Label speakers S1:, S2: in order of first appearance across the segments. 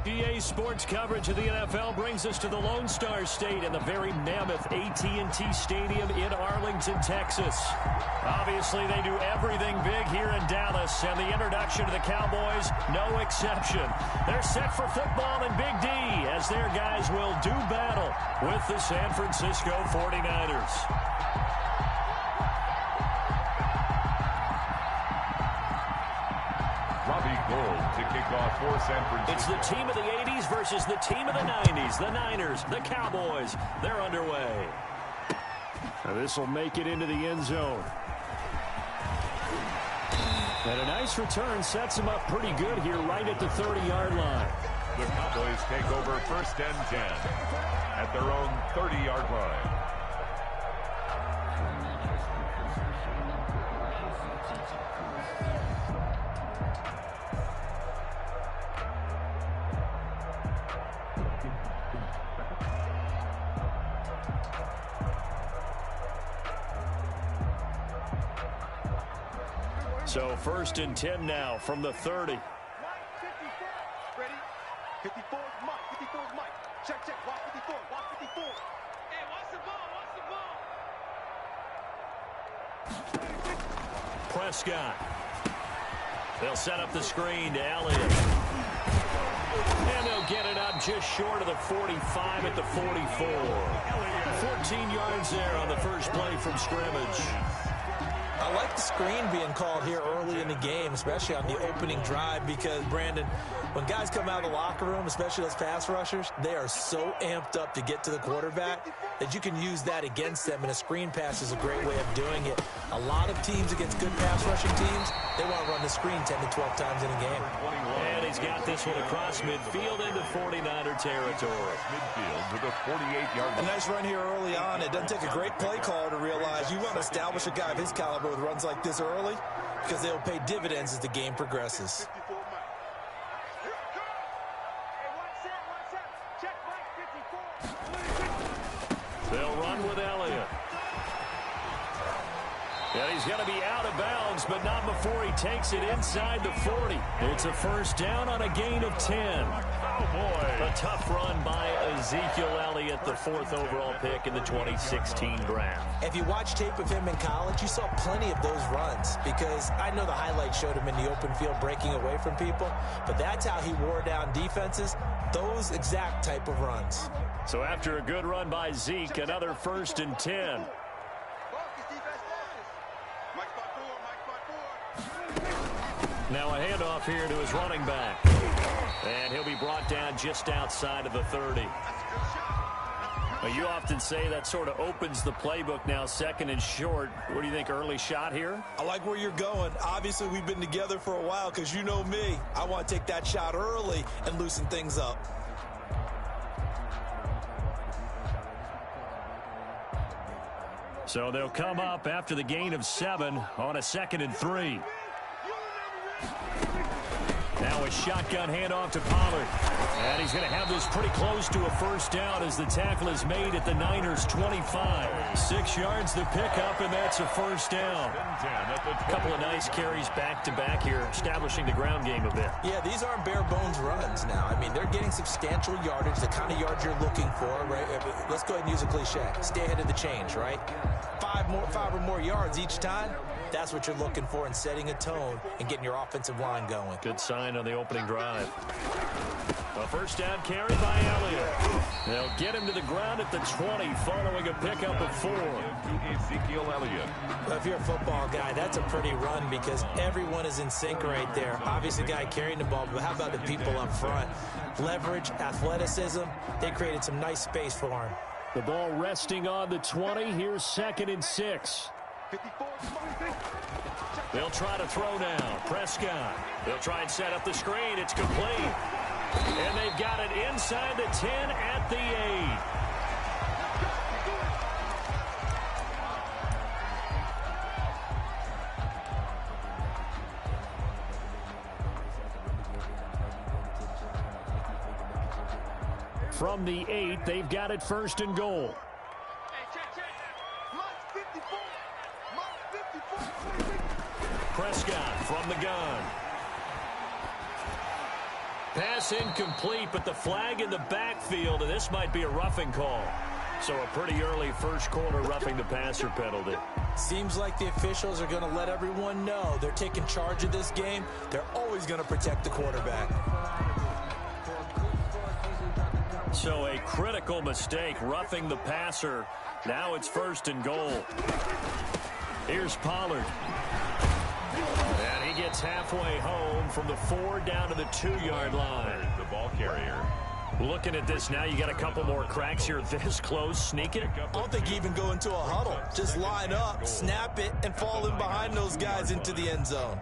S1: EA Sports coverage of the NFL brings us to the Lone Star State and the very mammoth AT&T Stadium in Arlington, Texas. Obviously, they do everything big here in Dallas, and the introduction to the Cowboys, no exception. They're set for football in Big D as their guys will do battle with the San Francisco 49ers.
S2: To kick off for San Francisco.
S1: It's the team of the 80s versus the team of the 90s. The Niners, the Cowboys, they're underway. Now this will make it into the end zone. And a nice return sets him up pretty good here right at the 30-yard line.
S2: The Cowboys take over 1st and 10 at their own 30-yard line.
S1: So 1st and 10 now from the 30.
S3: Ready? 54 is Mike. 54 is Mike. Check, check. Watch 54. Watch 54. Hey, watch the ball. Watch the ball.
S1: Prescott. They'll set up the screen to Elliott. And they'll get it up just short of the 45 at the 44. 14 yards there on the first play from scrimmage.
S4: I like the screen being called here early in the game, especially on the opening drive, because, Brandon, when guys come out of the locker room, especially those pass rushers, they are so amped up to get to the quarterback that you can use that against them, and a screen pass is a great way of doing it. A lot of teams against good pass rushing teams, they want to run the screen 10 to 12 times in a game.
S1: And he's got this one across midfield into 49er territory.
S2: Midfield with a 48-yard line.
S4: A nice run here early on. It doesn't take a great play caller to realize you want to establish a guy of his caliber with runs like this early, because they'll pay dividends as the game progresses.
S1: They'll run with Elliott. And he's going to be out of bounds, but not before he takes it inside the 40. It's a first down on a gain of 10.
S2: Oh, boy.
S1: A tough run by Ezekiel Elliott, the 4th overall pick in the 2016 draft.
S4: If you watch tape of him in college, you saw plenty of those runs, because I know the highlights showed him in the open field breaking away from people, but that's how he wore down defenses, those exact type of runs.
S1: So after a good run by Zeke, another 1st and 10. Now a handoff here to his running back. And he'll be brought down just outside of the 30. Well, you often say that sort of opens the playbook now, 2nd and short. What do you think, early shot here?
S4: I like where you're going. Obviously, we've been together for a while, because you know me. I want to take that shot early and loosen things up.
S1: So they'll come up after the gain of 7 on a 2nd and 3. Now a shotgun handoff to Pollard. And he's going to have this pretty close to a first down as the tackle is made at the Niners' 25. 6 yards to pick up, and that's a first down. A couple of nice carries back-to-back here, establishing the ground game a bit.
S4: Yeah, these aren't bare-bones runs now. I mean, they're getting substantial yardage, the kind of yards you're looking for, right? Let's go ahead and use a cliche. Stay ahead of the change, right? 5 or more yards each time. That's what you're looking for in setting a tone and getting your offensive line going.
S1: Good sign on the opening drive. A first down carry by Elliott. They'll get him to the ground at the 20 following a pickup of 4.
S2: Ezekiel Elliott.
S4: Well, if you're a football guy, that's a pretty run, because everyone is in sync right there. Obviously, the guy carrying the ball, but how about the people up front? Leverage, athleticism, they created some nice space for him.
S1: The ball resting on the 20. Here's 2nd and 6. They'll try to throw now. Prescott. They'll try and set up the screen. It's complete. And they've got it inside the 10 at the 8. From the 8, they've got it 1st and goal. Prescott from the gun. Pass incomplete, but the flag in the backfield, and this might be a roughing call. So a pretty early first quarter roughing the passer penalty.
S4: Seems like the officials are going to let everyone know they're taking charge of this game. They're always going to protect the quarterback.
S1: So a critical mistake, roughing the passer. Now it's 1st and goal. Here's Pollard. And he gets halfway home from the 4 down to the 2-yard line.
S2: The ball carrier.
S1: Looking at this now, you got a couple more cracks here this close. Sneak it.
S4: I don't think you even go into a huddle. Just line up, snap it, and fall in behind those guys into the end zone.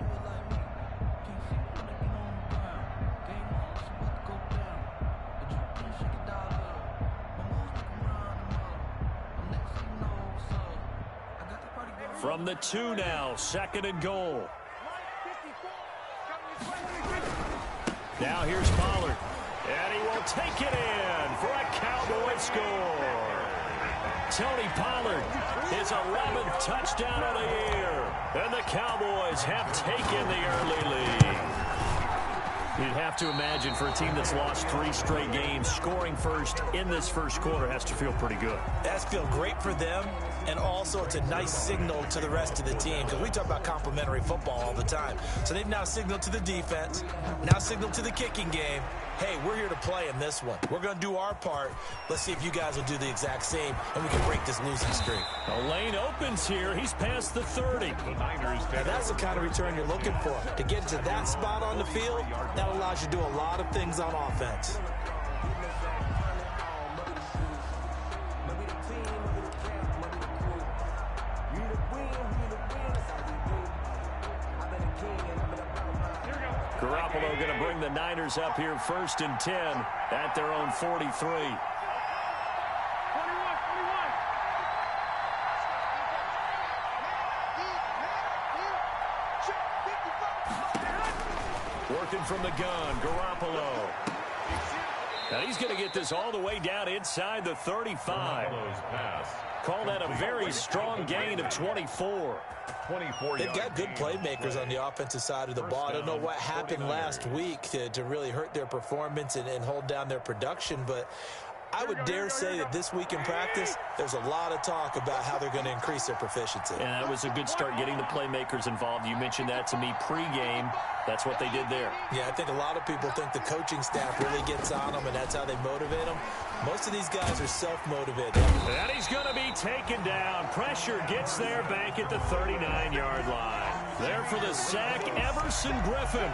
S1: From the 2 now, 2nd and goal. Now here's Pollard. And he will take it in for a Cowboy score. Tony Pollard, his 11th touchdown of the year. And the Cowboys have taken the early lead. You'd have to imagine for a team that's lost 3 straight games, scoring first in this first quarter has to feel pretty good.
S4: That's feel great for them, and also it's a nice signal to the rest of the team, because we talk about complementary football all the time. So they've now signaled to the defense, now signaled to the kicking game, hey, we're here to play in this one. We're going to do our part. Let's see if you guys will do the exact same, and we can break this losing streak.
S1: The lane opens here. He's past the 30.
S2: The Niners.
S4: And that's the kind of return you're looking for. To get to that spot on the field, that allows you to do a lot of things on offense.
S1: Garoppolo going to bring the Niners up here 1st and 10 at their own 43. Working from the gun, Garoppolo. And he's going to get this all the way down inside the 35. Call that a very strong gain of 24.
S4: They've got good playmakers on the offensive side of the ball. I don't know what happened last week to really hurt their performance and hold down their production, but I would dare say that this week in practice, there's a lot of talk about how they're going to increase their proficiency.
S1: And that was a good start getting the playmakers involved. You mentioned that to me pregame. That's what they did there.
S4: Yeah, I think a lot of people think the coaching staff really gets on them, and that's how they motivate them. Most of these guys are self-motivated.
S1: And he's going to be taken down. Pressure gets there back at the 39-yard line. There for the sack, Everson Griffin.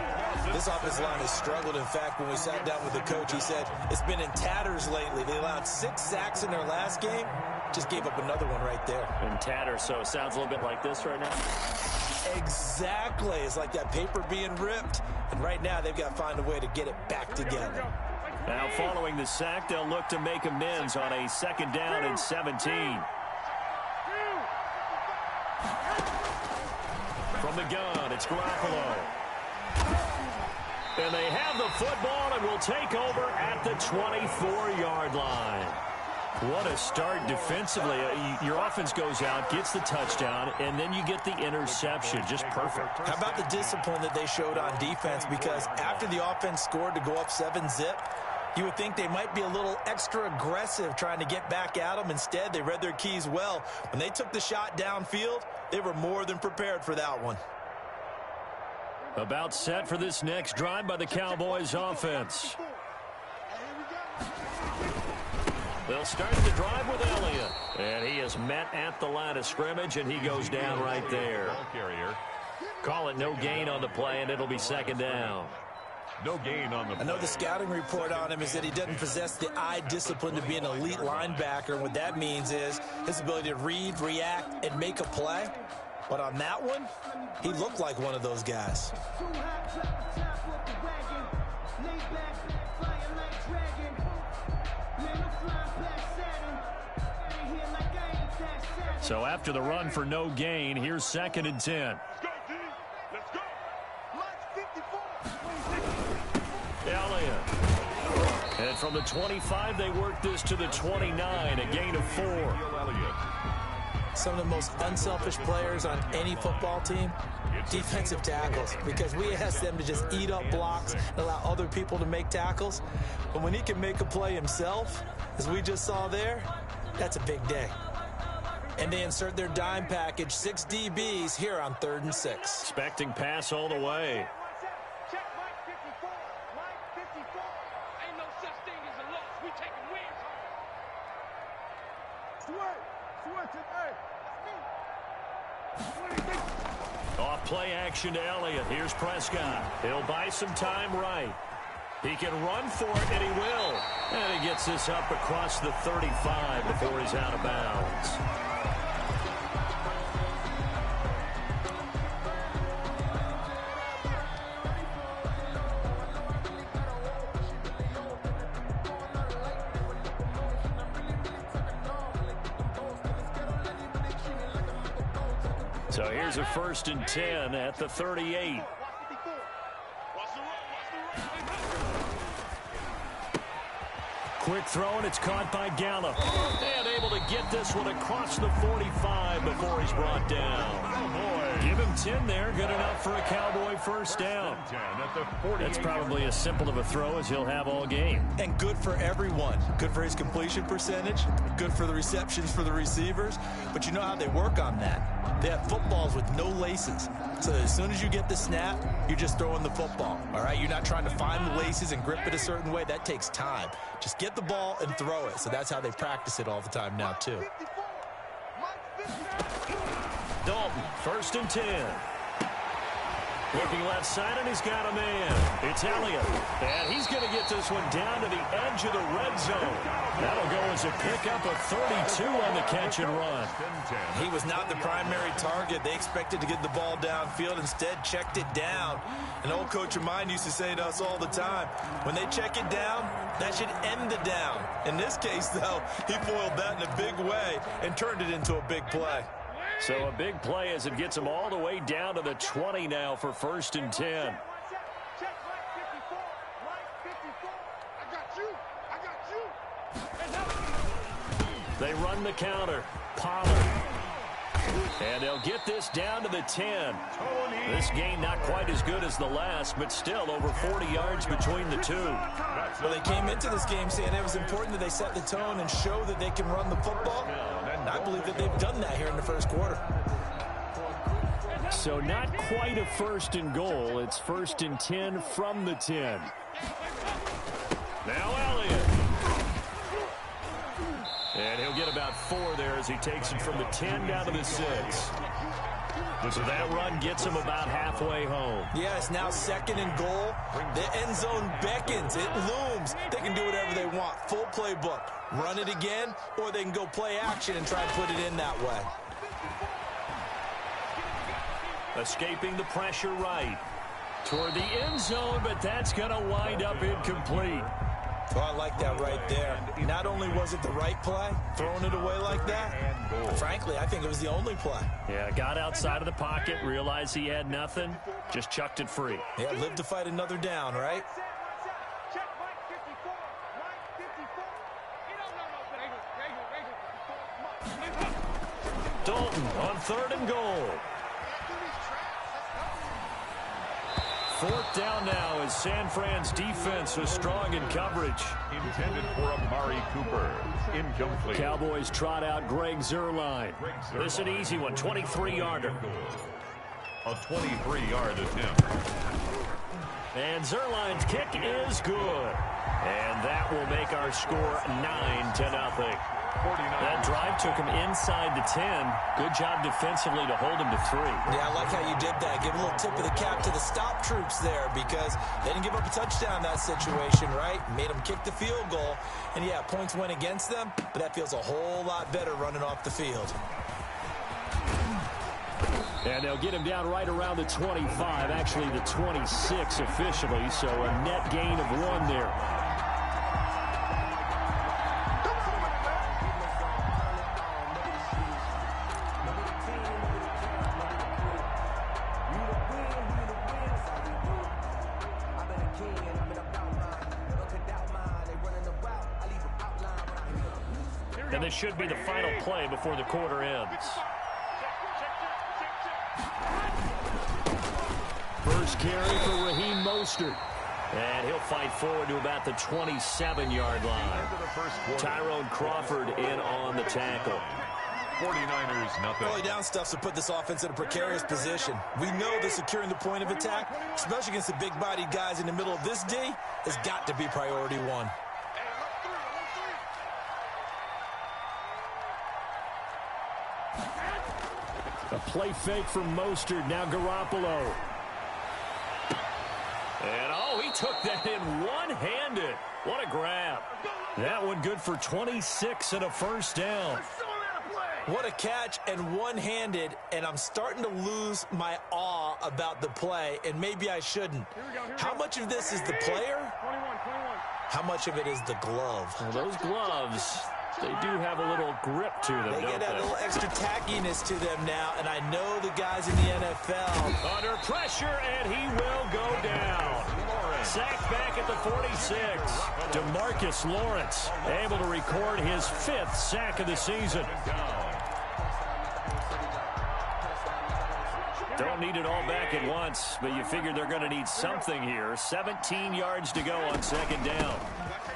S4: This offensive line has struggled. In fact, when we sat down with the coach, he said it's been in tatters lately. They allowed 6 sacks in their last game. Just gave up another one right there.
S1: In tatters, so it sounds a little bit like this right now.
S4: Exactly. It's like that paper being ripped. And right now, they've got to find a way to get it back together.
S1: Now, following the sack, they'll look to make amends on a 2nd down and 17. From the gun, it's Garoppolo. And they have the football and will take over at the 24-yard line. What a start defensively. Your offense goes out, gets the touchdown, and then you get the interception. Just perfect.
S4: How about the discipline that they showed on defense? Because after the offense scored to go up 7-zip, you would think they might be a little extra aggressive trying to get back at them. Instead, they read their keys well. When they took the shot downfield, they were more than prepared for that one.
S1: About set for this next drive by the Cowboys offense. They'll start the drive with Elliott. And he is met at the line of scrimmage, and he goes down right there. Call it no gain on the play, and it'll be 2nd down.
S2: No gain on the play.
S4: I know the scouting report on him is that he doesn't possess the eye discipline to be an elite linebacker. And what that means is his ability to read, react, and make a play. But on that one, he looked like one of those guys.
S1: So after the run for no gain, here's 2nd and 10. Elliott. And from the 25, they work this to the 29, a gain of 4.
S4: Some of the most unselfish players on any football team, defensive tackles, because we ask them to just eat up blocks and allow other people to make tackles. But when he can make a play himself, as we just saw there, that's a big day. And they insert their dime package, 6 DBs here on 3rd and 6.
S1: Expecting pass all the way.
S3: Check Mike 54. Mike 54. Ain't no such thing as a loss. We taking wins home.
S1: Off play action to Elliott. Here's Prescott. He'll buy some time right. He can run for it, and he will. And he gets this up across the 35 before he's out of bounds. So here's a 1st and 10 at the 38. Quick throw, and it's caught by Gallup. And able to get this one across the 45 before he's brought down. Give him 10 there. Good enough for a Cowboy 1st down. That's probably as simple of a throw as he'll have all game.
S4: And good for everyone. Good for his completion percentage. Good for the receptions for the receivers. But you know how they work on that. They have footballs with no laces. So as soon as you get the snap, you're just throwing the football. All right? You're not trying to find the laces and grip it a certain way. That takes time. Just get the ball and throw it. So that's how they practice it all the time now, too.
S1: Dalton, 1st and 10. Looking left side, and he's got a man. It's Elliott. And he's going to get this one down to the edge of the red zone. That'll go as a pickup of 32 on the catch and run.
S4: He was not the primary target. They expected to get the ball downfield. Instead, checked it down. An old coach of mine used to say to us all the time, when they check it down, that should end the down. In this case, though, he foiled that in a big way and turned it into a big play.
S1: So a big play as it gets him all the way down to the 20 now for 1st and 10.
S3: Check Mike 54. Mike 54. I got you.
S1: They run the counter. Pollard. And they'll get this down to the 10. This game not quite as good as the last, but still over 40 yards between the two.
S4: Well, they came into this game saying it was important that they set the tone and show that they can run the football. And I believe that they've done that here in the 1st quarter.
S1: So not quite a 1st and goal. It's 1st and 10 from the 10. Now Elliott. And he'll get about 4 there as he takes it from the 10 down to the 6. So that run gets him about halfway home.
S4: Yeah, it's now 2nd and goal. The end zone beckons. It looms. They can do whatever they want. Full playbook. Run it again, or they can go play action and try and put it in that way.
S1: Escaping the pressure right. Toward the end zone, but that's going to wind up incomplete.
S4: Oh, I like that right there. Not only was it the right play, throwing it away like that, frankly, I think it was the only play.
S1: Yeah, got outside of the pocket, realized he had nothing, just chucked it free.
S4: Yeah, live to fight another down, right?
S3: Check Mike 54. Mike 54.
S1: Dalton on 3rd and goal. 4th down now as San Fran's defense was strong in coverage.
S2: Intended for Amari Cooper. Incomplete.
S1: Cowboys trot out Greg Zuerlein. This is an easy one, 23-yarder.
S2: A 23-yard attempt.
S1: And Zuerlein's kick is good. And that will make our score 9-0. That drive took him inside the 10. Good job defensively to hold him to 3.
S4: Yeah, I like how you did that. Give a little tip of the cap to the stop troops there because they didn't give up a touchdown in that situation, right? Made them kick the field goal. And, yeah, points went against them, but that feels a whole lot better running off the field.
S1: And they'll get him down right around the 25, actually the 26 officially, so a net gain of 1 there. And this should be the final play before the quarter ends. first carry for Raheem Mostert. And he'll fight forward to about the 27-yard line. Tyrone Crawford in on the tackle.
S2: 49ers, nothing.
S4: Early down stuff to put this offense in a precarious position. We know that securing the point of attack, especially against the big-bodied guys in the middle of this D, has got to be priority one.
S1: A play fake from Mostert. Now Garoppolo. And, oh, he took that in one-handed. What a grab. That one good for 26 and a first down.
S4: What a catch and one-handed, and I'm starting to lose my awe about the play, and maybe I shouldn't. How much of this is the player? How much of it is the glove?
S1: Well, those gloves, they do have a little grip to them,
S4: They get that little extra tackiness to them now, and I know the guys in the NFL.
S1: Under pressure, and he will go down. Sacked back at the 46. DeMarcus Lawrence able to record his 5th sack of the season. Don't need it all back at once, but you figure they're going to need something here. 17 yards to go on second down.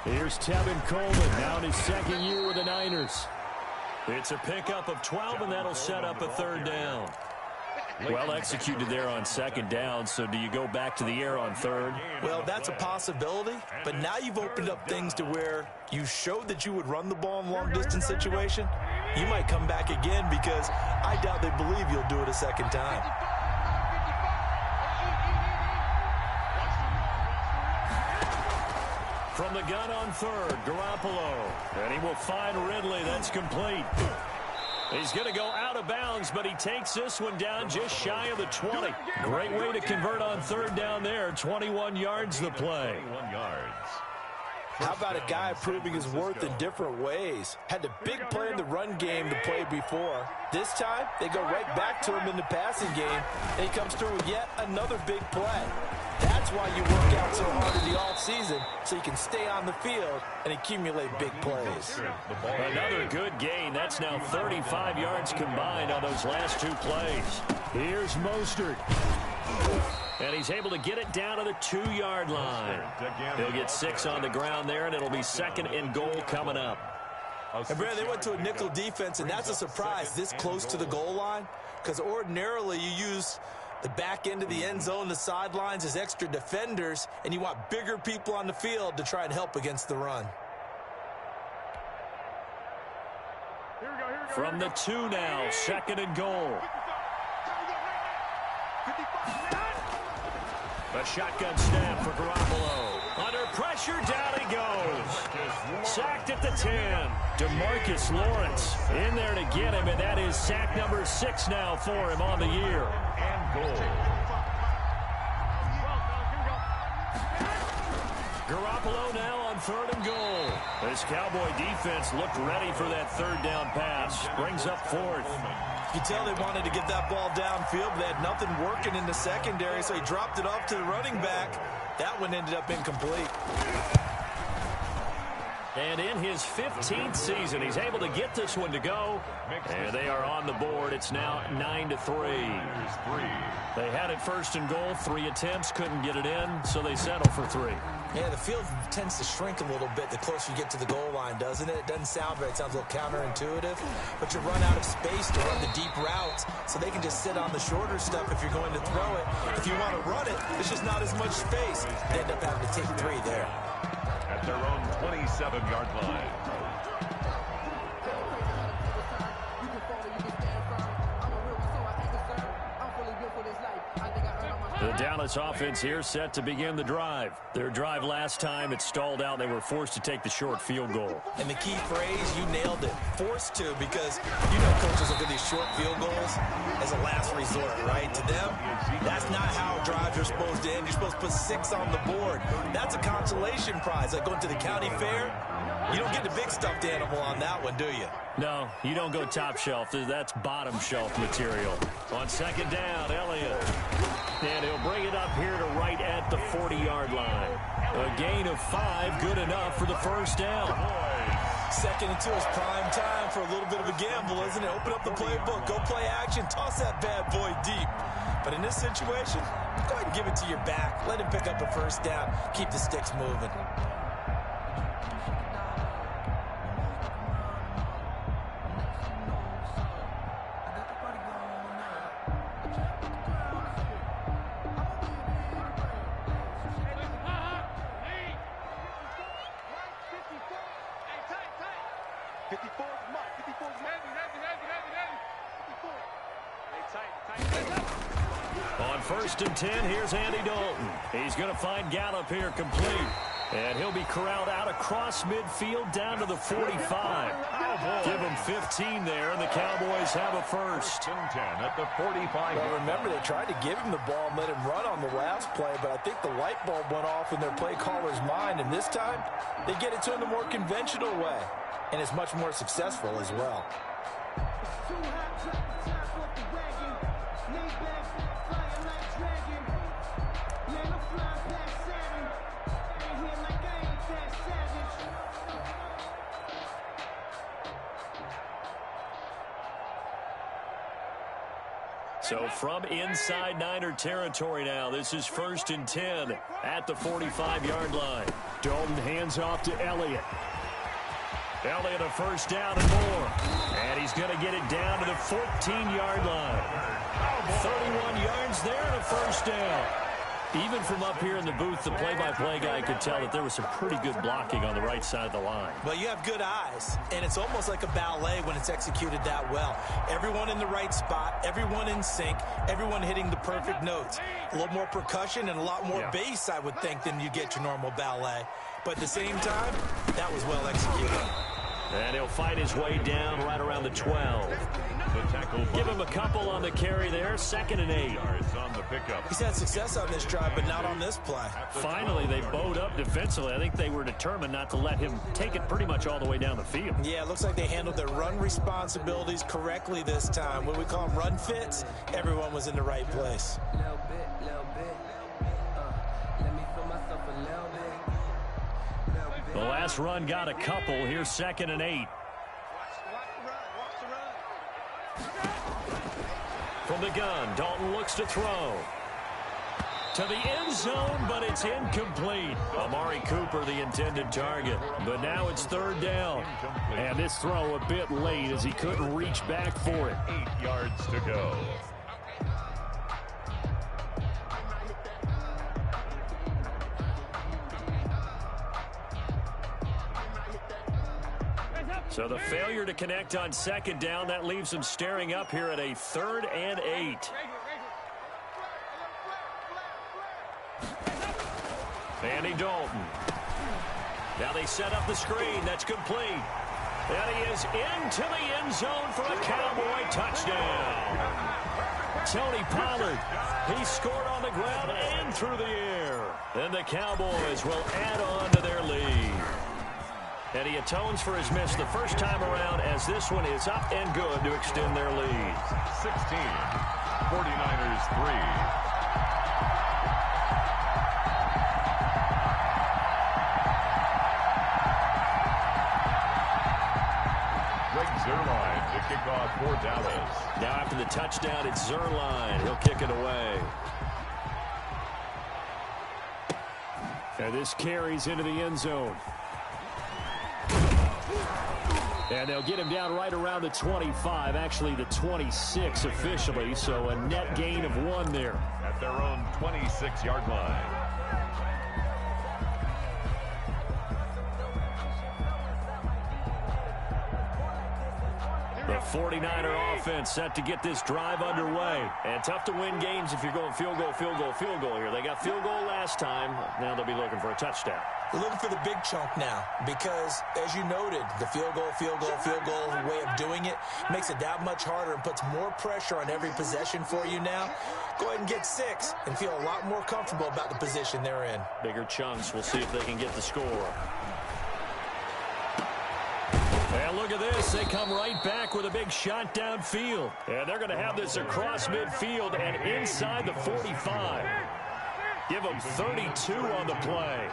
S1: Here's Tevin Coleman, now in his second year with the Niners. It's a pickup of 12, and that'll set up a third down. Well executed there on second down, so do you go back to the air on third?
S4: Well, that's a possibility, but now you've opened up things to where you showed that you would run the ball in long-distance situation. You might come back again because I doubt they believe you'll do it a second time.
S1: From the gun on third, Garoppolo. And he will find Ridley. That's complete. He's going to go out of bounds, but he takes this one down just shy of the 20. Great way to convert on third down there. 21 yards the play.
S2: 21 yards.
S4: How about a guy proving his worth in different ways? Had the big play in the run game the play before. This time, they go right back to him in the passing game, and he comes through with yet another big play. That's why you work out so hard in the offseason, so you can stay on the field and accumulate big plays.
S1: Another good gain. That's now 35 yards combined on those last two plays. Here's Mostert. And he's able to get it down to the 2-yard line. He'll get 6 on the ground there, and it'll be second and goal coming up.
S4: And, Brad, they went to a nickel defense, and that's a surprise this close to the goal line, because ordinarily you use the back end of the end zone, the sidelines as extra defenders, and you want bigger people on the field to try and help against the run.
S1: From the 2 now, second and goal. A shotgun snap for Garoppolo. Under pressure, down he goes. Sacked at the 10. DeMarcus Lawrence in there to get him, and that is sack number 6 now for him on the year.
S2: And goal.
S1: Garoppolo now on third and goal. This Cowboy defense looked ready for that third down pass. Brings up fourth.
S4: You can tell they wanted to get that ball downfield, but they had nothing working in the secondary, so he dropped it off to the running back. That one ended up incomplete.
S1: And in his 15th season, he's able to get this one to go. And they are on the board. It's now 9-3. They had it first and goal, 3 attempts, couldn't get it in, so they settle for 3.
S4: Yeah, the field tends to shrink a little bit the closer you get to the goal line, doesn't it? It doesn't sound right. It sounds a little counterintuitive. But you run out of space to run the deep routes, so they can just sit on the shorter stuff if you're going to throw it. If you want to run it, there's just not as much space. They end up having to take 3 there.
S2: At their own 27-yard line.
S1: The Dallas offense here set to begin the drive. Their drive last time, it stalled out. They were forced to take the short field goal.
S4: And the key phrase, you nailed it. Forced to, because you know coaches look at these short field goals as a last resort, right? To them, that's not how drives are supposed to end. You're supposed to put 6 on the board. That's a consolation prize. Like going to the county fair, you don't get the big stuffed animal on that one, do you?
S1: No, you don't go top shelf. That's bottom shelf material. On second down, Elliott. And he'll bring it up here to right at the 40-yard line. A gain of 5, good enough for the first down.
S4: Second and 2 is prime time for a little bit of a gamble, isn't it? Open up the playbook, go play action, toss that bad boy deep. But in this situation, go ahead and give it to your back. Let him pick up a first down. Keep the sticks moving.
S1: On 1st and 10, here's Andy Dalton. He's going to find Gallup here complete. And he'll be corralled out across midfield down to the 45. Give him 15 there, and the Cowboys have a first.
S2: And 10 at the 45.
S4: Well, remember, they tried to give him the ball and let him run on the last play, but I think the light bulb went off in their play caller's mind, and this time they get it to him the more conventional way, and it's much more successful as well.
S1: So from inside Niner territory now, this is 1st and 10 at the 45-yard line. Dalton hands off to Elliott. Elliott a first down and more. And he's going to get it down to the 14-yard line. 31 yards there and a first down. Even from up here in the booth, the play-by-play guy could tell that there was some pretty good blocking on the right side of the line.
S4: Well, you have good eyes, and it's almost like a ballet when it's executed that well. Everyone in the right spot, everyone in sync, everyone hitting the perfect notes. A little more percussion and a lot more bass, I would think, than you get your normal ballet. But at the same time, that was well executed.
S1: And he'll fight his way down right around the 12. Give him a couple on the carry there. 2nd and 8.
S2: On the pickup.
S4: He's had success on this drive, but not on this play.
S1: Finally, they bowed up defensively. I think they were determined not to let him take it pretty much all the way down the field.
S4: Yeah, it looks like they handled their run responsibilities correctly this time. What we call them run fits, everyone was in the right place.
S1: The last run got a couple. Here's 2nd and 8. From the gun, Dalton looks to throw. To the end zone, but it's incomplete. Amari Cooper, the intended target. But now it's 3rd down. And this throw a bit late as he couldn't reach back for it.
S2: 8 yards to go.
S1: So the failure to connect on 2nd down, that leaves them staring up here at a 3rd and 8. Andy Dalton. Now they set up the screen. That's complete. And he is into the end zone for a Cowboy touchdown. Tony Pollard, he scored on the ground and through the air. And the Cowboys will add on to their lead. And he atones for his miss the first time around as this one is up and good to extend their lead.
S2: 16, 49ers 3. Zerline to kick off for Dallas.
S1: Now after the touchdown, it's Zerline. He'll kick it away. And this carries into the end zone. And they'll get him down right around the 25, actually the 26 officially, so a net gain of 1 there.
S2: At their own 26-yard line.
S1: The 49er offense set to get this drive underway. And tough to win games if you're going field goal, field goal, field goal here. They got field goal last time. Now they'll be looking for a touchdown.
S4: They're looking for the big chunk now because, as you noted, the field goal way of doing it makes it that much harder and puts more pressure on every possession for you now. Go ahead and get 6 and feel a lot more comfortable about the position they're in.
S1: Bigger chunks. We'll see if they can get the score. And look at this. They come right back with a big shot downfield. And they're going to have this across midfield and inside the 45. Give them 32 on the play.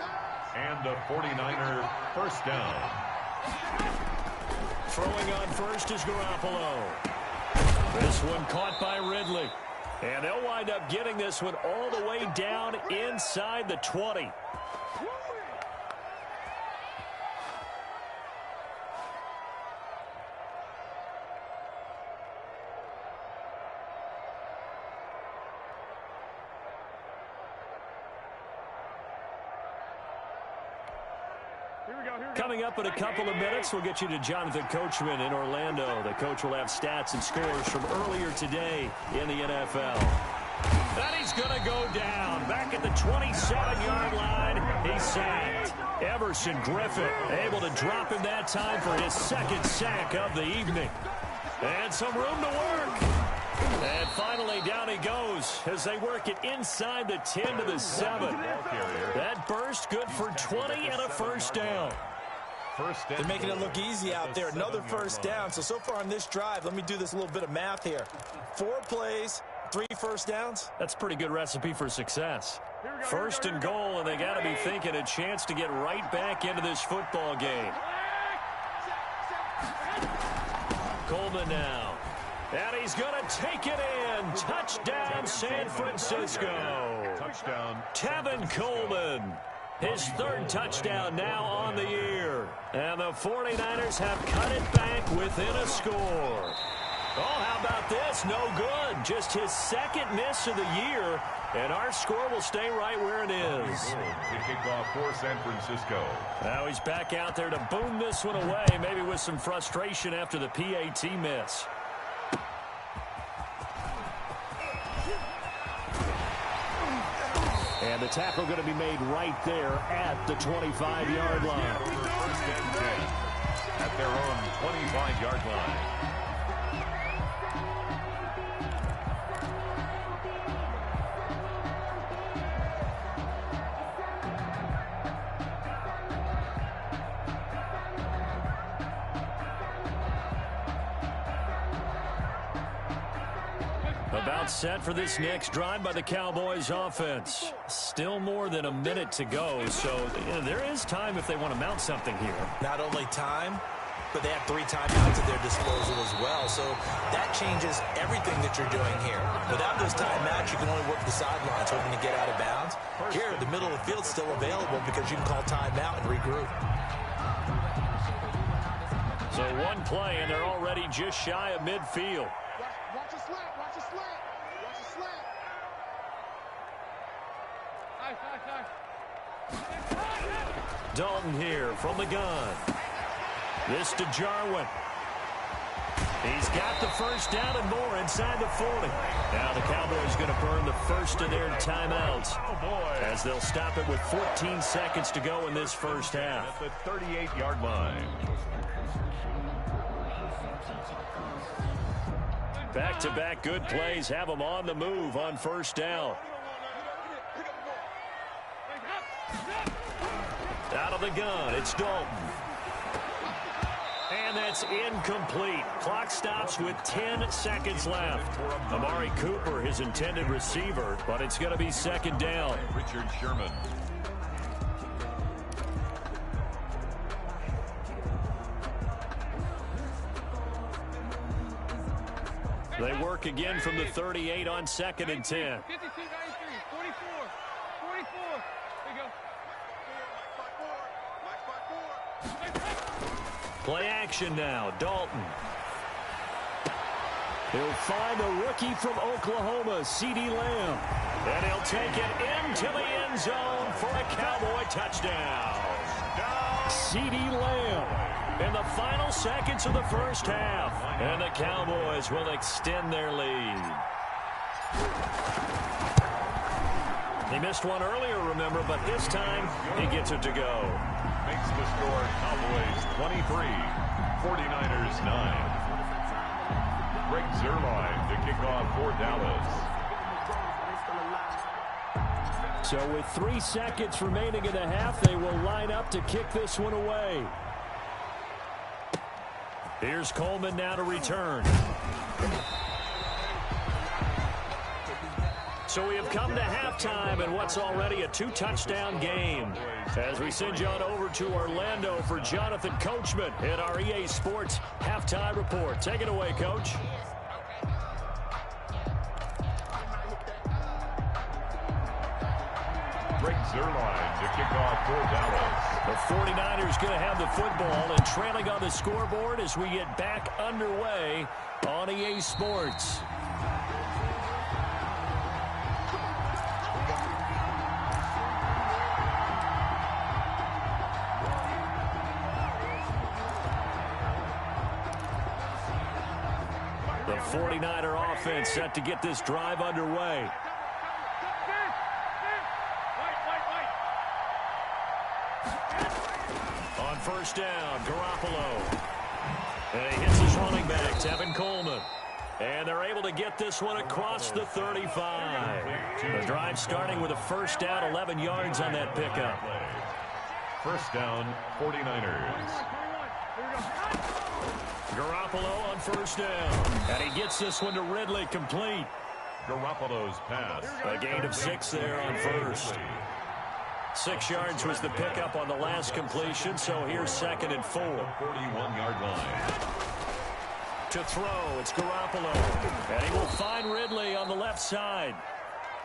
S2: And a 49er first down.
S1: Throwing on first is Garoppolo. This one caught by Ridley. And they'll wind up getting this one all the way down inside the 20. Coming up in a couple of minutes, we'll get you to Jonathan Coachman in Orlando. The coach will have stats and scores from earlier today in the NFL. And he's going to go down. Back at the 27-yard line, he's sacked. Everson Griffin able to drop him that time for his second sack of the evening. And some room to work. And finally, down he goes as they work it inside the 10 to the 7. That burst good for 20 and a first down.
S4: They're making it look easy out there. Another first down. So far on this drive, let me do this little bit of math here. 4 plays, 3 first downs.
S1: That's a pretty good recipe for success. First and goal, and they got to be thinking a chance to get right back into this football game. Coleman now. And he's going to take it in. Touchdown, San Francisco.
S2: Touchdown.
S1: Tevin Coleman. His 3rd touchdown now on the year. And the 49ers have cut it back within a score. Oh, how about this? No good. Just his 2nd miss of the year. And our score will stay right where it is.
S2: The kickoff for San Francisco.
S1: Now he's back out there to boom this one away, maybe with some frustration after the PAT miss. And the tackle going to be made right there at the 25-yard line.
S2: First and 10 at their own 25-yard line.
S1: About set for this next drive by the Cowboys offense. Still more than a minute to go, so there is time if they want to mount something here.
S4: Not only time, but they have 3 timeouts at their disposal as well, so that changes everything that you're doing here. Without those timeouts, you can only work the sidelines hoping to get out of bounds. Here, the middle of the field's still available because you can call timeout and regroup.
S1: So 1 play, and they're already just shy of midfield.
S3: Watch a slant. Watch a slant. Watch a slant.
S1: Dalton here from the gun. This to Jarwin. He's got the first down and more inside the 40. Now the Cowboys going to burn the first of their timeouts as they'll stop it with 14 seconds to go in this first half.
S2: At the 38-yard line.
S1: Back-to-back good plays have them on the move on first down. Out of the gun, it's Dalton. And that's incomplete. Clock stops with 10 seconds left. Amari Cooper, his intended receiver, but it's going to be second down.
S2: Richard Sherman.
S1: They work again from the 38 on 2nd and 10.
S5: 52, 93, 44, 44. There you go.
S1: Play action now. Dalton. He'll find a rookie from Oklahoma, CeeDee Lamb. And he'll take it into the end zone for a Cowboy touchdown. CeeDee Lamb in the final seconds of the first half. And the Cowboys will extend their lead. He missed one earlier, remember, but this time he gets it to go.
S2: Makes the score Cowboys 23, 49ers 9. Greg Zuerlein to kick off for Dallas.
S1: So with 3 seconds remaining in the half, they will line up to kick this one away. Here's Coleman now to return. So we have come to halftime in what's already a 2-touchdown game. As we send you on over to Orlando for Jonathan Coachman in our EA Sports Halftime Report. Take it away, Coach.
S2: Greg Zuerlein to kick off for Dallas.
S1: The 49ers going to have the football and trailing on the scoreboard as we get back underway on EA Sports. The 49er offense set to get this drive underway. On first down, Garoppolo. And he hits his running back, Tevin Coleman. And they're able to get this one across the 35. The drive starting with a first down, 11 yards on that pickup.
S2: First down, 49ers.
S1: Garoppolo on first down. And he gets this one to Ridley, complete.
S2: Garoppolo's pass.
S1: A gain of 6 there on first. 6 yards was the pickup on the last completion, so here's 2nd and 4.
S2: 41-yard line.
S1: To throw, it's Garoppolo. And he will find Ridley on the left side.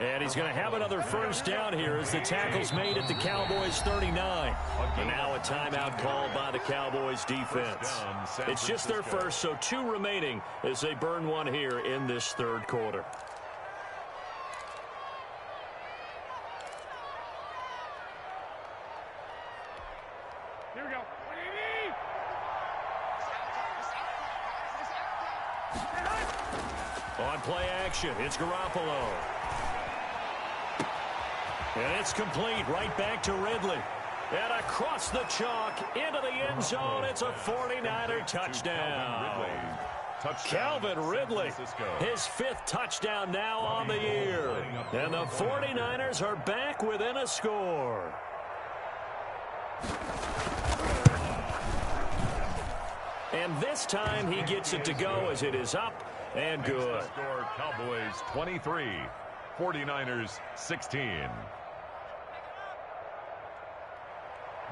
S1: And he's going to have another first down here as the tackle's made at the Cowboys' 39. And now a timeout called by the Cowboys defense. It's just their first, so 2 remaining as they burn one here in this third quarter.
S5: Here we go.
S1: On play action, it's Garoppolo. And it's complete right back to Ridley. And across the chalk into the end zone, it's a 49er touchdown. Calvin Ridley, his 5th touchdown now on the year. And the 49ers are back within a score. And this time he gets it to go as it is up and good.
S2: Score Cowboys 23, 49ers 16.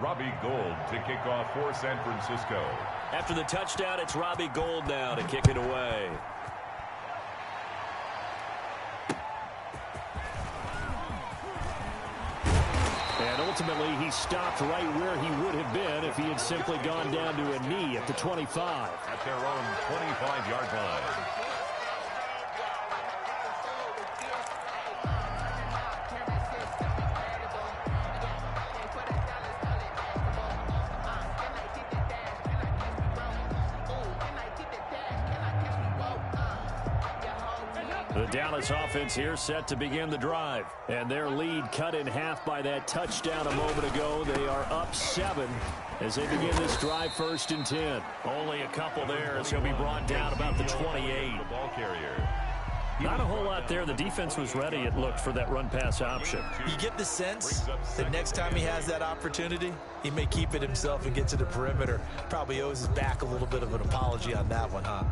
S2: Robbie Gould to kick off for San Francisco.
S1: After the touchdown, it's Robbie Gould now to kick it away. And ultimately, he stopped right where he would have been if he had simply gone down to a knee at the 25.
S2: At their own 25-yard line.
S1: The Dallas offense here set to begin the drive. And their lead cut in half by that touchdown a moment ago. They are up 7 as they begin this drive 1st and 10. Only a couple there as he'll be brought down about the 28.
S2: The ball carrier.
S1: Not a whole lot there. The defense was ready, it looked, for that run-pass option.
S4: You get the sense that next time he has that opportunity, he may keep it himself and get to the perimeter. Probably owes his back a little bit of an apology on that one, huh?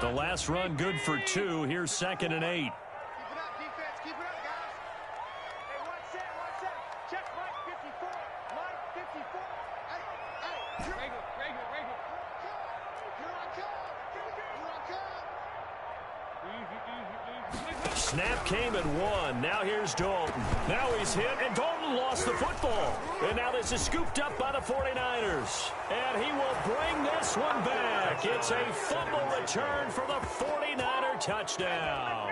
S1: The last run good for 2. Here's 2nd and 8.
S3: Keep it up, defense. Keep it up, guys. Hey, 1 set, 1 set. Check Mike 54. Mike 54. Hey,
S5: Regular.
S3: here I come.
S1: Snap came at 1. Now here's Dalton. Now he's hit, and Dalton lost the football. And now this is scooped up by the 49ers. And he will bring this one back. It's a fumble return for the 49er touchdown.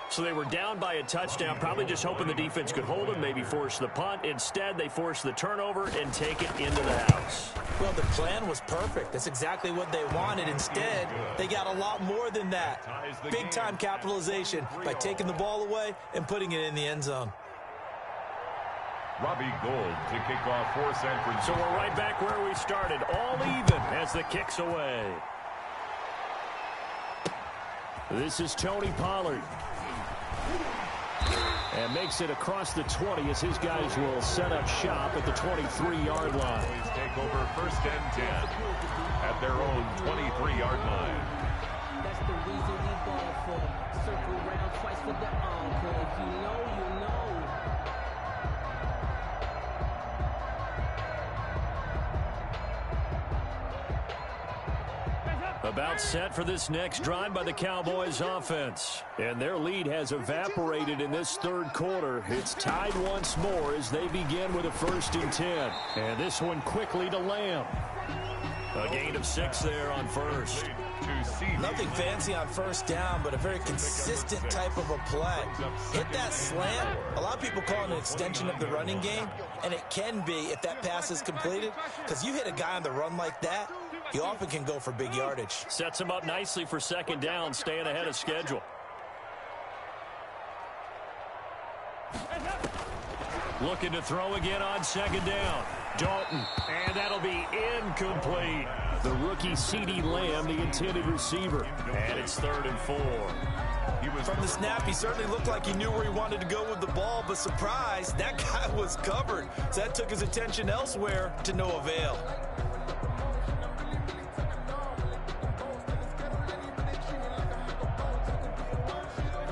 S1: So they were down by a touchdown, probably just hoping the defense could hold them, maybe force the punt. Instead, they force the turnover and take it into the house.
S4: Well, the plan was perfect. That's exactly what they wanted. Instead, they got a lot more than that. Big-time capitalization by taking the ball away and putting it in the end zone.
S2: Robbie Gould to kick off for San Francisco.
S1: So we're right back where we started, all even as the kick's away. This is Tony Pollard. And makes it across the 20 as his guys will set up shop at the 23-yard line.
S2: Take over 1st and 10 at their own 23-yard line.
S6: That's the reason we ball for. Circle around twice for the encore. If you know, you know.
S1: About set for this next drive by the Cowboys offense. And their lead has evaporated in this third quarter. It's tied once more as they begin with a 1st and 10. And this one quickly to Lamb. A gain of 6 there on first.
S4: Nothing fancy on first down, but a very consistent type of a play. Hit that slant. A lot of people call it an extension of the running game, and it can be if that pass is completed, because you hit a guy on the run like that, he often can go for big yardage.
S1: Sets him up nicely for 2nd down, staying ahead of schedule. Looking to throw again on 2nd down. Dalton, and that'll be incomplete. The rookie CeeDee Lamb, the intended receiver. And it's 3rd and 4.
S4: From the snap, he certainly looked like he knew where he wanted to go with the ball, but surprise, that guy was covered. So that took his attention elsewhere to no avail.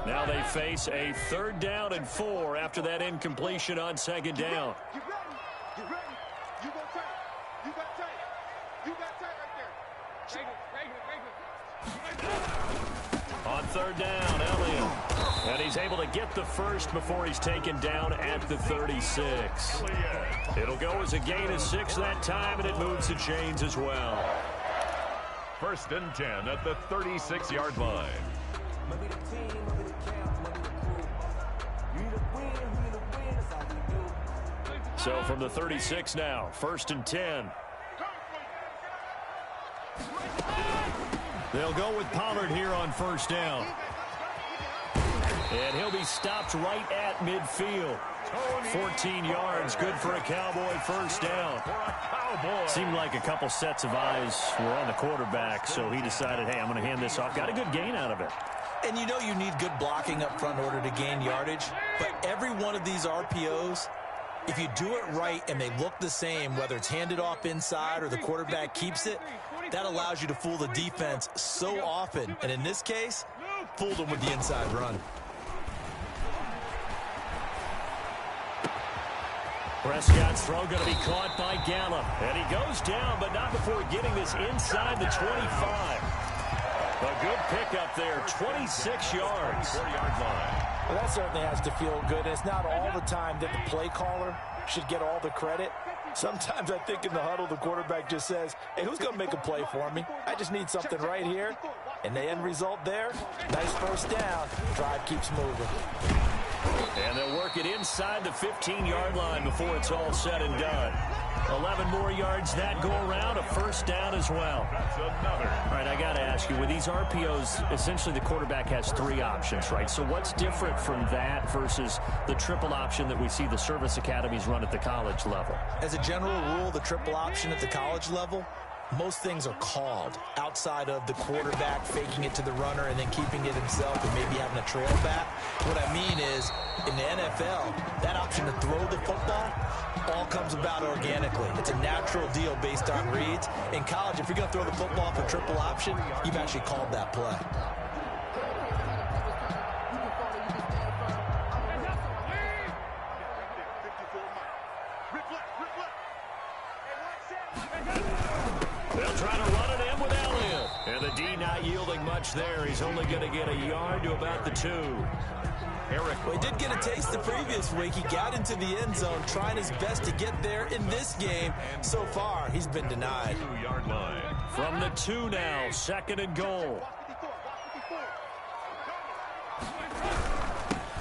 S1: Now they face a 3rd down and 4 after that incompletion on 2nd down.
S3: Get ready. Get ready. You go tight. You got tight. You got tight right there.
S1: On 3rd down, Elliott. And he's able to get the first before he's taken down at the 36. It'll go as a gain of 6 that time, and it moves the chains as well.
S2: 1st and 10 at the 36-yard line.
S1: So from the 36 now, 1st and 10. They'll go with Pollard here on 1st down. And he'll be stopped right at midfield. 14 yards, good for a Cowboy 1st down. Seemed like a couple sets of eyes were on the quarterback, so he decided, hey, I'm going to hand this off. Got a good gain out of it.
S4: And you know you need good blocking up front in order to gain yardage, but every one of these RPOs, if you do it right and they look the same, whether it's handed off inside or the quarterback keeps it, that allows you to fool the defense so often. And in this case, fooled them with the inside run.
S1: Prescott's throw going to be caught by Gallup. And he goes down, but not before getting this inside the 25. A good pickup there, 26 yards.
S2: 4-yard line.
S7: Well, that certainly has to feel good. It's not all the time that the play caller should get all the credit. Sometimes I think in the huddle, the quarterback just says, hey, who's going to make a play for me? I just need something right here. And the end result there, nice 1st down. Drive keeps moving.
S1: And they'll work it inside the 15-yard line before it's all said and done. 11 more yards that go around, a 1st down as well.
S2: That's another.
S1: All right, I got to ask you, with these RPOs, essentially the quarterback has 3 options, right? So what's different from that versus the triple option that we see the service academies run at the college level?
S4: As a general rule, the triple option at the college level, most things are called outside of the quarterback faking it to the runner and then keeping it himself and maybe having a trail back. What I mean is, in the NFL, that option to throw the football all comes about organically. It's a natural deal based on reads. In college, if you're going to throw the football for triple option, you've actually called that play.
S1: They'll try to run it in with Elliott. And the D not yielding much there. He's only going to get a yard to about the 2.
S4: Well, he did get a taste the previous week. He got into the end zone, trying his best to get there in this game. So far, he's been denied.
S2: 2-yard line.
S1: From the 2 now, 2nd and goal.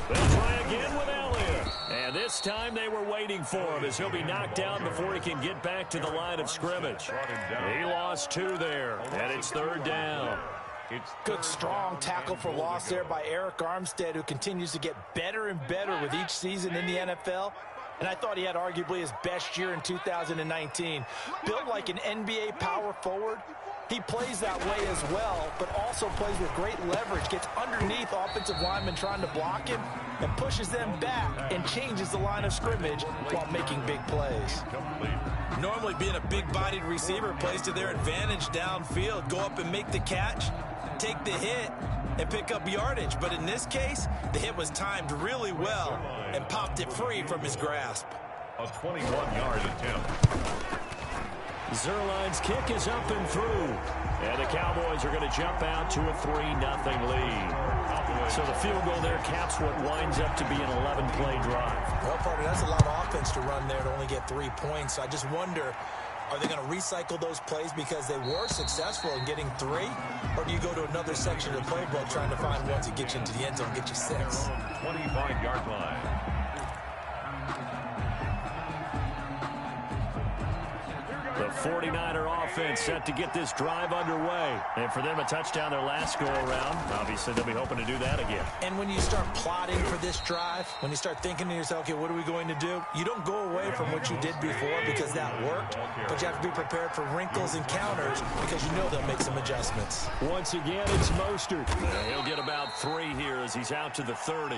S1: They'll try again with Elliott. And this time they were waiting for him as he'll be knocked down before he can get back to the line of scrimmage. He lost 2 there, and it's 3rd down.
S7: Good, strong tackle for loss there by Eric Armstead, who continues to get better and better with each season in the NFL. And I thought he had arguably his best year in 2019. Built like an NBA power forward, he plays that way as well, but also plays with great leverage, gets underneath offensive linemen trying to block him, and pushes them back and changes the line of scrimmage while making big plays.
S4: Normally being a big-bodied receiver plays to their advantage downfield. Go up and make the catch, take the hit, and pick up yardage. But in this case, the hit was timed really well and popped it free from his grasp.
S2: A 21-yard attempt.
S1: Zerline's kick is up and through. And the Cowboys are going to jump out to a 3-0 lead. So the field goal there caps what winds up to be an 11-play drive.
S4: Well, partner, that's a lot of offense to run there to only get 3 points. So I just wonder, are they going to recycle those plays because they were successful in getting 3? Or do you go to another section of the playbook trying to find ones that get you into the end zone, get you 6?
S2: 25-yard line.
S1: The 49er offense set to get this drive underway. And for them, a touchdown their last go-around. Obviously, they'll be hoping to do that again.
S4: And when you start plotting for this drive, when you start thinking to yourself, okay, what are we going to do? You don't go away from what you did before because that worked, but you have to be prepared for wrinkles and counters because you know they'll make some adjustments.
S1: Once again, it's Mostert. He'll get about 3 here as he's out to the 30.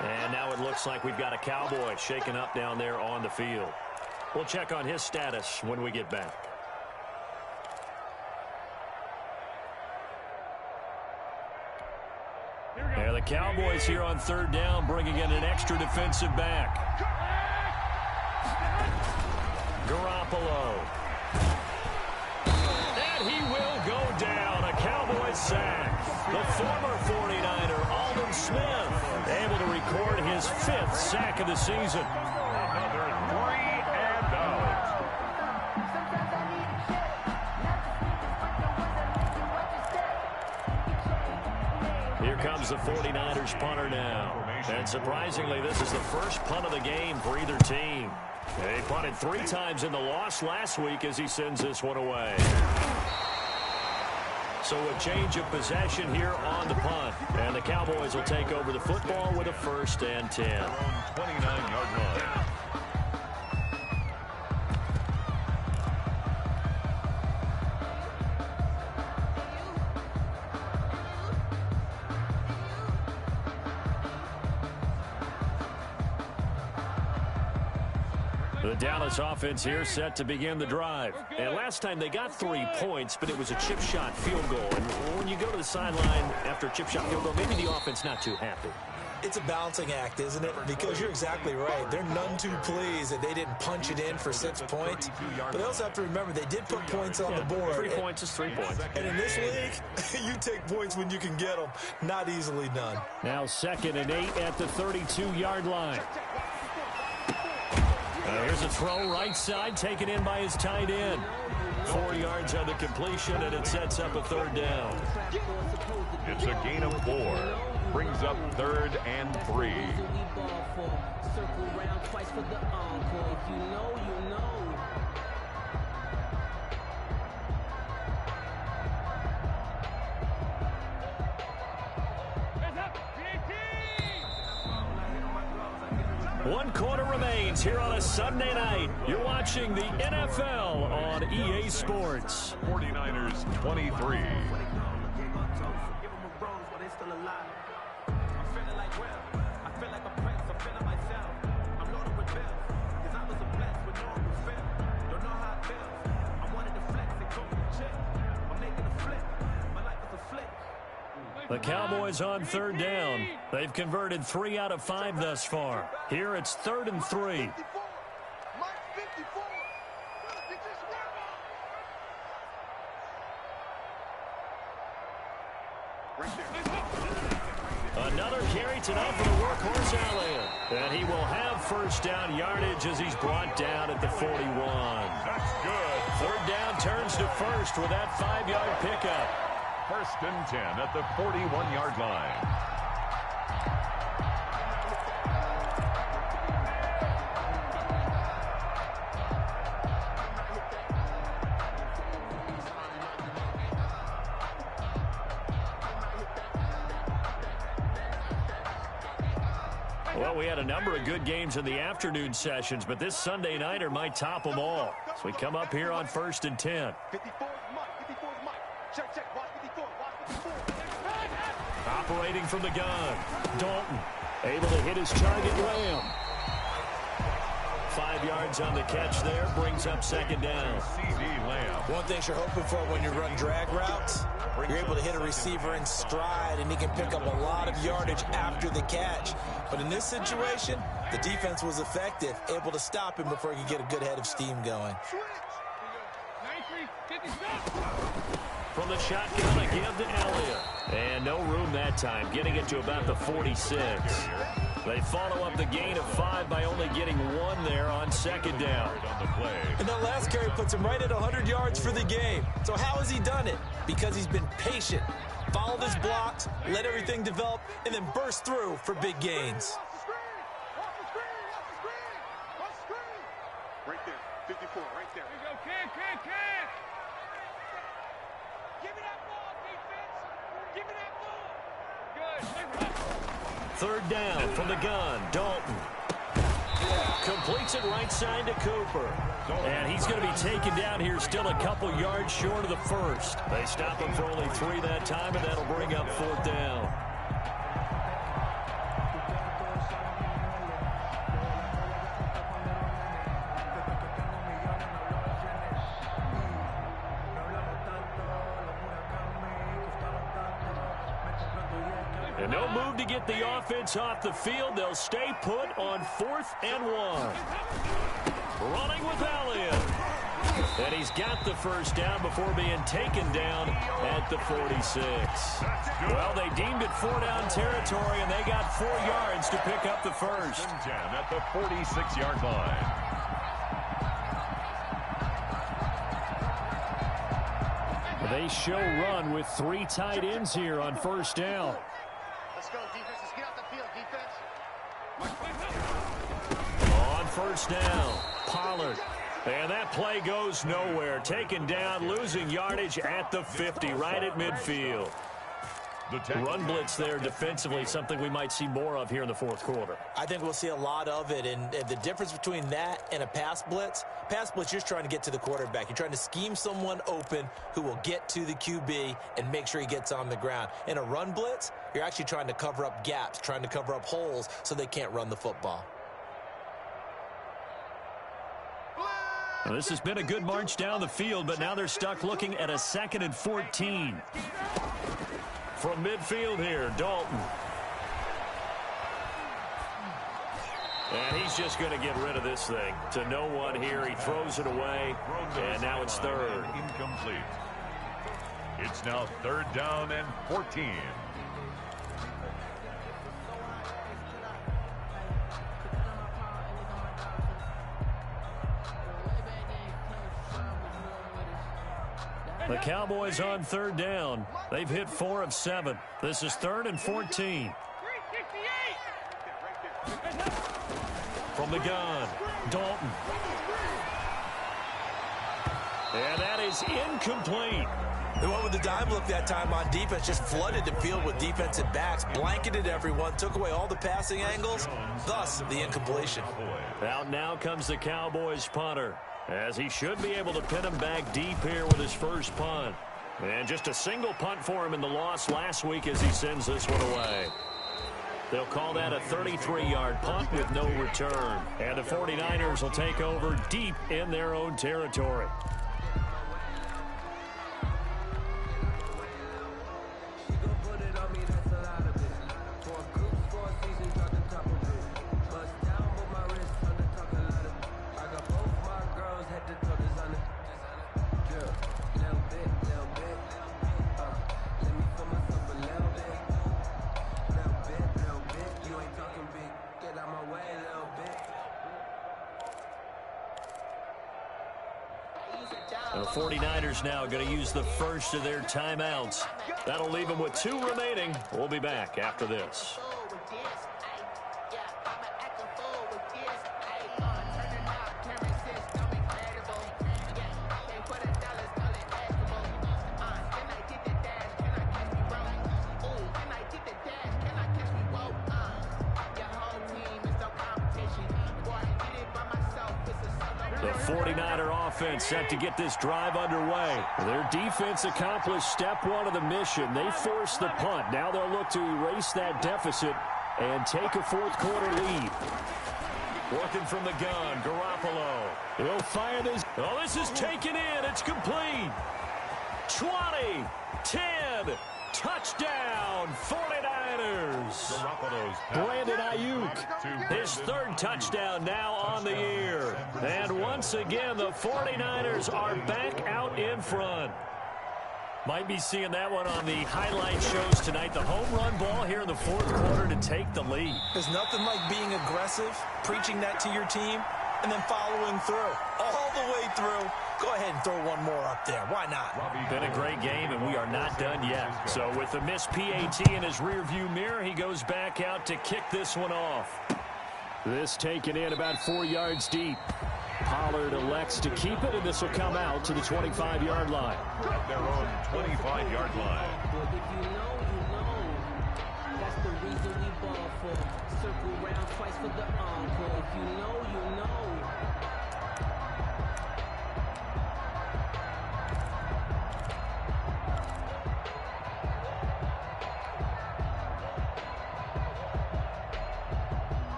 S1: And now it looks like we've got a Cowboy shaken up down there on the field. We'll check on his status when we get back. And the Cowboys here on 3rd down, bringing in an extra defensive back. Garoppolo. And he will go down. A Cowboy sack. The former 49er, Aldon Smith, able to record his 5th sack of the season. Here comes the 49ers punter now. And surprisingly, this is the first punt of the game for either team. They punted 3 times in the loss last week as he sends this one away. So a change of possession here on the punt. And the Cowboys will take over the football with a 1st and 10.
S2: 29-yard line.
S1: The Dallas offense here set to begin the drive. And last time they got 3 points, but it was a chip shot field goal. And when you go to the sideline after a chip shot field goal, maybe the offense not too happy.
S4: It's a balancing act, isn't it? Because you're exactly right. They're none too pleased that they didn't punch it in for 6 points. But they also have to remember they did put points on the board.
S1: 3 points is 3 points.
S4: And in this league, you take points when you can get them. Not easily done.
S1: Now 2nd and 8 at the 32-yard line. Here's a throw right side, taken in by his tight end. 4 yards on the completion, and it sets up a 3rd down.
S2: It's a gain of 4. Brings up 3rd and 3.
S1: One quarter remains here on a Sunday night. You're watching the NFL on EA Sports.
S2: 49ers 23.
S1: The Cowboys on 3rd down. They've converted 3 out of 5 thus far. Here it's 3rd and 3. Another carry tonight for the workhorse Allen. And he will have 1st down yardage as he's brought down at the 41.
S2: That's good.
S1: 3rd down turns to 1st with that 5-yard pickup.
S2: 1st and 10 at the 41-yard line.
S1: Well, we had a number of good games in the afternoon sessions, but this Sunday nighter might top them all. So we come up here on 1st and 10. Operating from the gun. Dalton able to hit his target, Lamb. 5 yards on the catch there, brings up 2nd down.
S4: One thing you're hoping for when you run drag routes, you're able to hit a receiver in stride, and he can pick up a lot of yardage after the catch. But in this situation, the defense was effective, able to stop him before he could get a good head of steam going.
S1: From the shotgun, a give to Elliott. And no room that time, getting it to about the 46. They follow up the gain of 5 by only getting 1 there on second down.
S4: And that last carry puts him right at 100 yards for the game. So how has he done it? Because he's been patient, followed his blocks, let everything develop, and then burst through for big gains.
S3: Right there, 54, right there.
S5: Here you go, Cam.
S3: Give me that ball, defense. Give me that ball.
S5: Good.
S1: Third down from the gun, Dalton. Completes it right side to Cooper. And he's going to be taken down here, still a couple yards short of the first. They stop him for only 3 that time, and that'll bring up 4th down. And no move to get the offense off the field. They'll stay put on 4th and 1. Running with Elliott. And he's got the first down before being taken down at the 46. Well, they deemed it 4-down territory, and they got 4 yards to pick up the first.
S2: At the 46-yard line.
S1: They show run with 3 tight ends here on first down.
S3: Let's go, defense. Let's get out the field, defense.
S1: On first down, Pollard. And that play goes nowhere. Taken down, losing yardage at the 50, right at midfield. Run blitz there defensively, something we might see more of here in the 4th quarter.
S4: I think we'll see a lot of it, and the difference between that and a pass blitz, you're just trying to get to the quarterback. You're trying to scheme someone open who will get to the QB and make sure he gets on the ground. In a run blitz, you're actually trying to cover up gaps, trying to cover up holes so they can't run the football.
S1: Well, this has been a good march down the field, but now they're stuck looking at a 2nd and 14. From midfield here, Dalton. And he's just going to get rid of this thing. To no one here, he throws it away, and now it's 3rd.
S2: Incomplete. It's now 3rd down and 14.
S1: The Cowboys on 3rd down. They've hit 4 of 7. This is 3rd and 14. From the gun, Dalton. And that is incomplete.
S4: They went with the dime look that time on defense, just flooded the field with defensive backs, blanketed everyone, took away all the passing angles, thus the incompletion.
S1: Out now comes the Cowboys punter, as he should be able to pin him back deep here with his first punt. And just a single punt for him in the loss last week as he sends this one away. They'll call that a 33-yard punt with no return. And the 49ers will take over deep in their own territory. The 49ers now going to use the first of their timeouts. That'll leave them with 2 remaining. We'll be back after this. The 49er offense set to get this drive underway. Their defense accomplished step 1 of the mission. They forced the punt. Now they'll look to erase that deficit and take a 4th quarter lead. Working from the gun, Garoppolo. He'll fire this. Oh, this is taken in. It's complete. 20, 10, Touchdown, 49ers. Brandon Ayuk, his third touchdown now on the year. And once again, the 49ers are back out in front. Might be seeing that one on the highlight shows tonight. The home run ball here in the fourth quarter to take the lead.
S4: There's nothing like being aggressive, preaching that to your team, and then following through. All the way through. Go ahead and throw one more up there. Why not?
S1: Been a great game, and we are not done yet. So with the missed PAT in his rearview mirror, he goes back out to kick this one off. This taken in about 4 yards deep. Pollard elects to keep it, and this will come out to the 25-yard line.
S2: At their own 25-yard line.
S6: If you know, you know. That's the reason we ball for. Circle round twice for the encore. If you know, you know.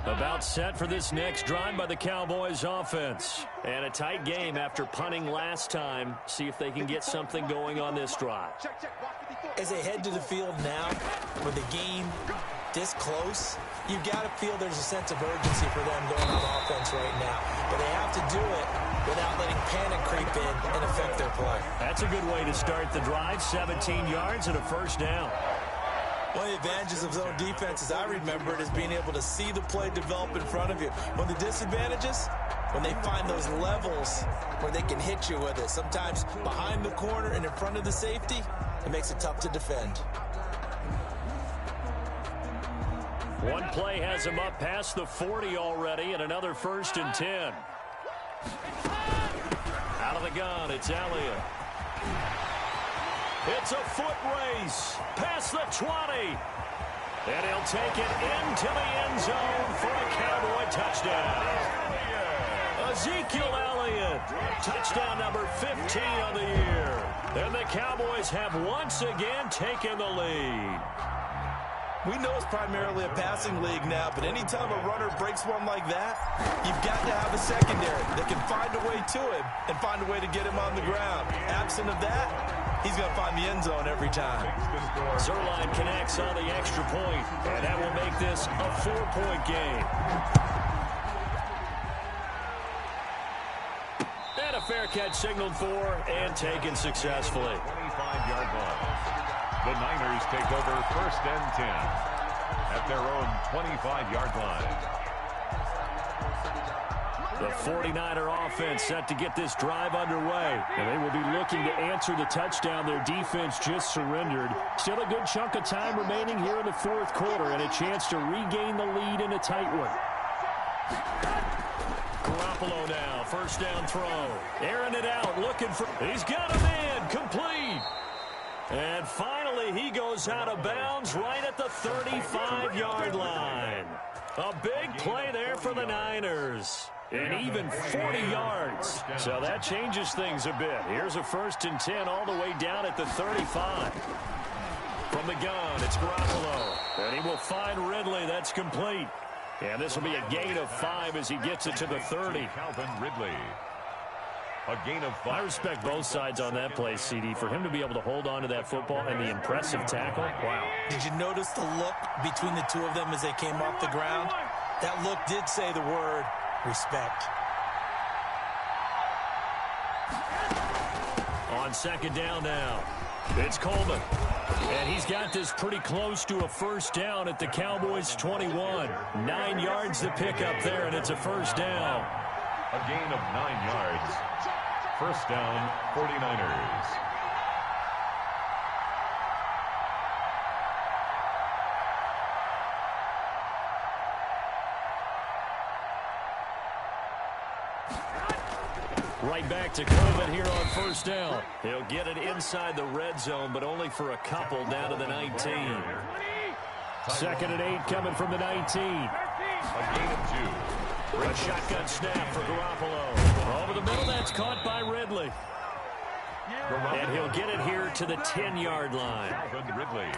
S1: About set for this next drive by the Cowboys offense. And a tight game after punting last time. See if they can get something going on this drive.
S4: As they head to the field now, with the game this close, you've got to feel there's a sense of urgency for them going on offense right now. But they have to do it without letting panic creep in and affect their play.
S1: That's a good way to start the drive. 17 yards and a first down.
S4: One of the advantages of zone defense, as I remember it, is being able to see the play develop in front of you. One of the disadvantages, when they find those levels where they can hit you with it. Sometimes behind the corner and in front of the safety, it makes it tough to defend.
S1: One play has him up past the 40 already, and another 1st and 10. Out of the gun, it's Elliott. It's a foot race past the 20. And he'll take it into the end zone for a Cowboy touchdown. Ezekiel Elliott, touchdown number 15 on the year. And the Cowboys have once again taken the lead.
S4: We know it's primarily a passing league now, but anytime a runner breaks one like that, you've got to have a secondary that can find a way to him and find a way to get him on the ground. Absent of that, he's going to find the end zone every time.
S1: Zerline connects on the extra point, and that will make this a 4-point game. And a fair catch signaled for and taken successfully.
S2: 25-yard line. The Niners take over 1st and 10 at their own 25-yard line.
S1: The 49er offense set to get this drive underway, and they will be looking to answer the touchdown their defense just surrendered. Still a good chunk of time remaining here in the fourth quarter, and a chance to regain the lead in a tight one. Garoppolo now, 1st down throw. Airing it out, looking for... He's got him in, complete. And finally, he goes out of bounds right at the 35-yard line. A big play there for the Niners. And even 40 yards. So that changes things a bit. Here's a 1st and 10 all the way down at the 35. From the gun, it's Garoppolo. And he will find Ridley. That's complete. And this will be a gain of 5 as he gets it to the 30.
S2: Calvin Ridley. A gain of 5.
S1: I respect both sides on that play, CD. For him to be able to hold on to that football and the impressive tackle, wow.
S4: Did you notice the look between the two of them as they came off the ground? That look did say the word respect.
S1: On 2nd down now, it's Coleman. And he's got this pretty close to a 1st down at the Cowboys' 21. 9 yards to pick up there, and it's a 1st down.
S2: A gain of 9 yards. 1st down, 49ers.
S1: Right back to Coleman here on 1st down. He'll get it inside the red zone, but only for a couple down to the 19. 2nd and 8 coming from the 19.
S2: A gain of 2.
S1: A shotgun snap for Garoppolo. Over the middle, that's caught by Ridley. And he'll get it here to the 10-yard line.
S2: Calvin Ridley.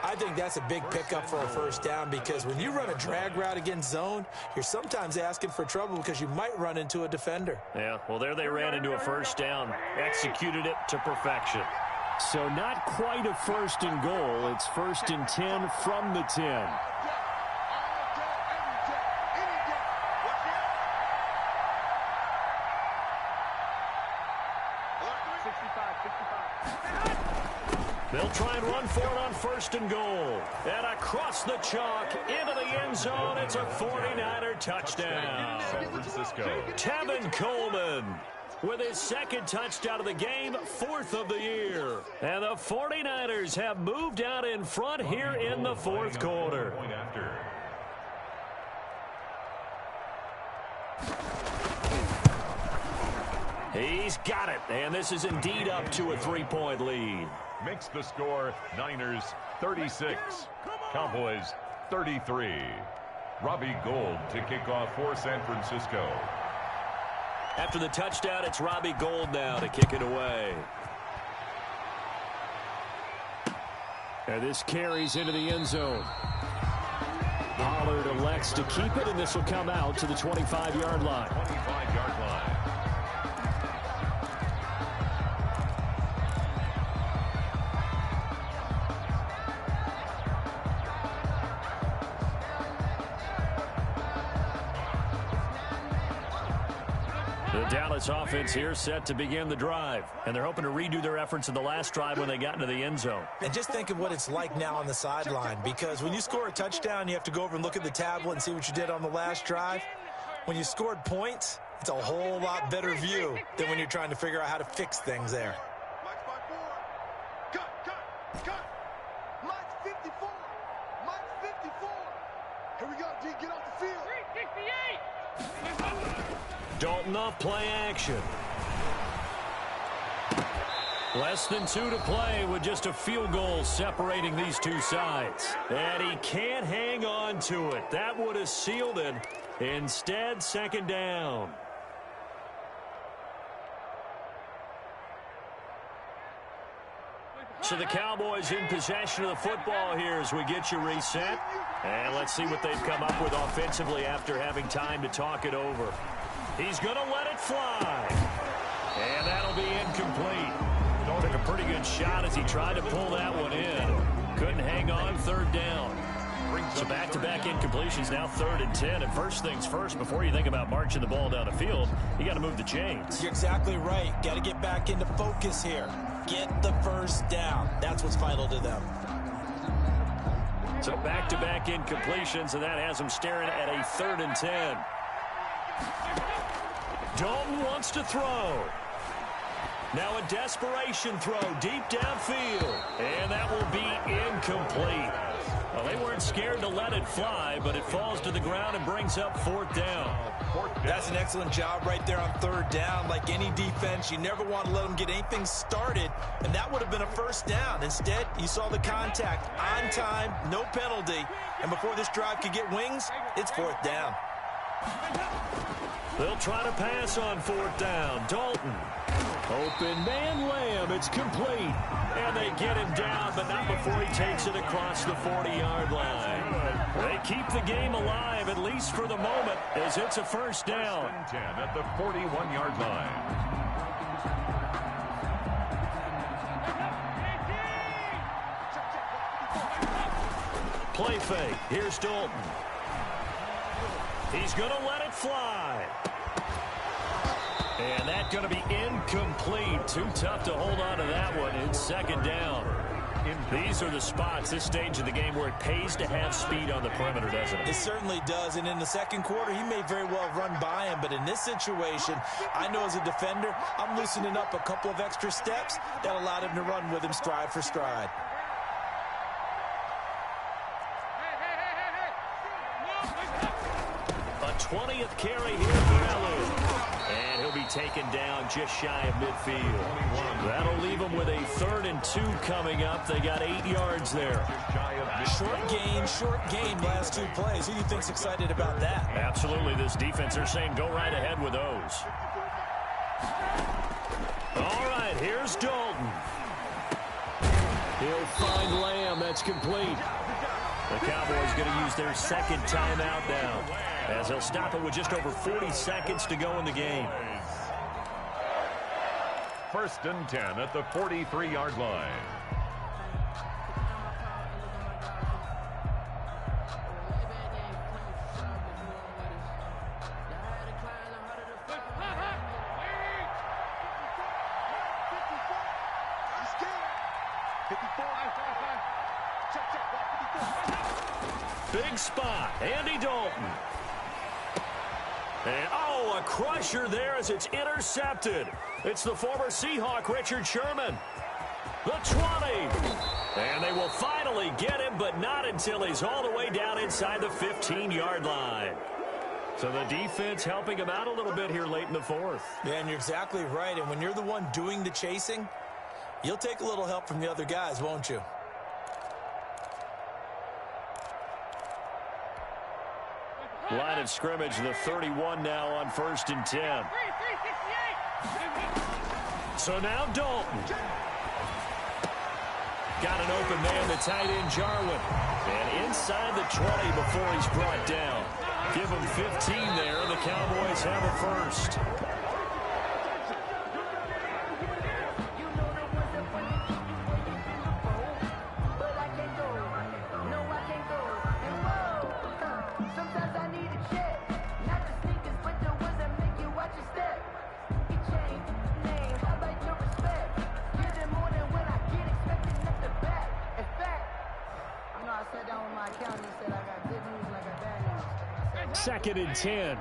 S7: I think that's a big pickup for a first down because when you run a drag route against zone, you're sometimes asking for trouble because you might run into a defender.
S1: Yeah, well, there they ran into a first down, executed it to perfection. So not quite a first and goal. It's 1st and 10 from the 10. They'll try and run for it on 1st and goal. And across the chalk, into the end zone, it's a 49er touchdown.
S2: San Francisco.
S1: Tevin Coleman with his 2nd touchdown of the game, 4th of the year. And the 49ers have moved out in front here in the 4th quarter. He's got it, and this is indeed up to a 3-point lead.
S2: Makes the score Niners 36, Cowboys 33. Robbie Gould to kick off for San Francisco.
S1: After the touchdown, it's Robbie Gould now to kick it away. And this carries into the end zone. Pollard elects to keep it, and this will come out to the 25-yard line.
S2: 25-yard line.
S1: The Dallas offense here set to begin the drive. And they're hoping to redo their efforts in the last drive when they got into the end zone.
S7: And just think of what it's like now on the sideline, because when you score a touchdown, you have to go over and look at the tablet and see what you did on the last drive. When you scored points, it's a whole lot better view than when you're trying to figure out how to fix things there.
S3: Cut. Mike's 54. Mike's 54. Here we go, D. Get off the field.
S5: 368.
S1: Dalton off play action. Less than 2 to play with just a field goal separating these two sides. And he can't hang on to it. That would have sealed it. Instead, 2nd down. So the Cowboys in possession of the football here as we get you reset. And let's see what they've come up with offensively after having time to talk it over. He's going to let it fly. And that'll be incomplete. Took a pretty good shot as he tried to pull that one in. Couldn't hang on, 3rd down. So back-to-back incompletions, now 3rd and 10. And first things first, before you think about marching the ball down the field, you got to move the chains.
S7: You're exactly right. Got to get back into focus here. Get the first down. That's what's vital to them.
S1: So back-to-back incompletions, and that has them staring at a 3rd and 10. Dalton wants to throw. Now a desperation throw deep downfield. And that will be incomplete. Well, they weren't scared to let it fly, but it falls to the ground and brings up 4th down.
S7: That's an excellent job right there on 3rd down. Like any defense, you never want to let them get anything started, and that would have been a 1st down. Instead, you saw the contact on time, no penalty, and before this drive could get wings, it's 4th down.
S1: They'll try to pass on 4th down. Dalton. Open man Lamb. It's complete. And they get him down, but not before he takes it across the 40-yard line. They keep the game alive, at least for the moment, as it's a 1st down.
S2: 10 at the 41-yard line.
S1: Play fake. Here's Dalton. He's going to let it fly. And that's going to be incomplete. Too tough to hold on to that one. It's 2nd down. These are the spots, this stage of the game, where it pays to have speed on the perimeter, doesn't it?
S7: It certainly does. And in the 2nd quarter, he may very well run by him. But in this situation, I know as a defender, I'm loosening up a couple of extra steps that allowed him to run with him stride for stride.
S1: A 20th carry here for Elu. And he'll be taken down just shy of midfield. That'll leave them with a 3rd and 2 coming up. They got 8 yards there.
S7: Short gain, last 2 plays. Who do you think's excited about that?
S1: Absolutely. This defense, they're saying go right ahead with those. All right, here's Dalton. He'll find Lamb. That's complete. The Cowboys going to use their second timeout now, as they'll stop it with just over 40 seconds to go in the game.
S2: 1st and 10 at the 43-yard line.
S1: Big spot, Andy Dalton. And, oh, a crusher there as it's intercepted. It's the former Seahawk, Richard Sherman. The 20. And they will finally get him, but not until he's all the way down inside the 15-yard line. So the defense helping him out a little bit here late in the 4th.
S7: Yeah, and you're exactly right. And when you're the one doing the chasing, you'll take a little help from the other guys, won't you?
S1: Line of scrimmage, the 31 now on 1st and 10. So now Dalton. Got an open man, the tight end Jarwin. And inside the 20 before he's brought down. Give him 15 there, and the Cowboys have a first. Second and 10.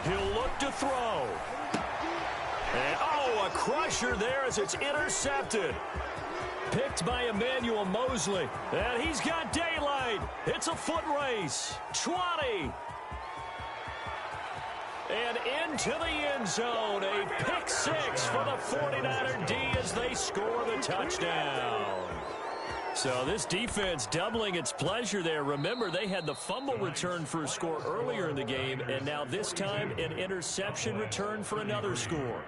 S1: He'll look to throw. And, oh, a crusher there as it's intercepted. Picked by Emmanuel Mosley. And he's got daylight. It's a foot race. 20. And into the end zone. A pick six for the 49er D as they score the touchdown. So this defense doubling its pleasure there. Remember, they had the fumble return for a score earlier in the game, and now this time an interception return for another score.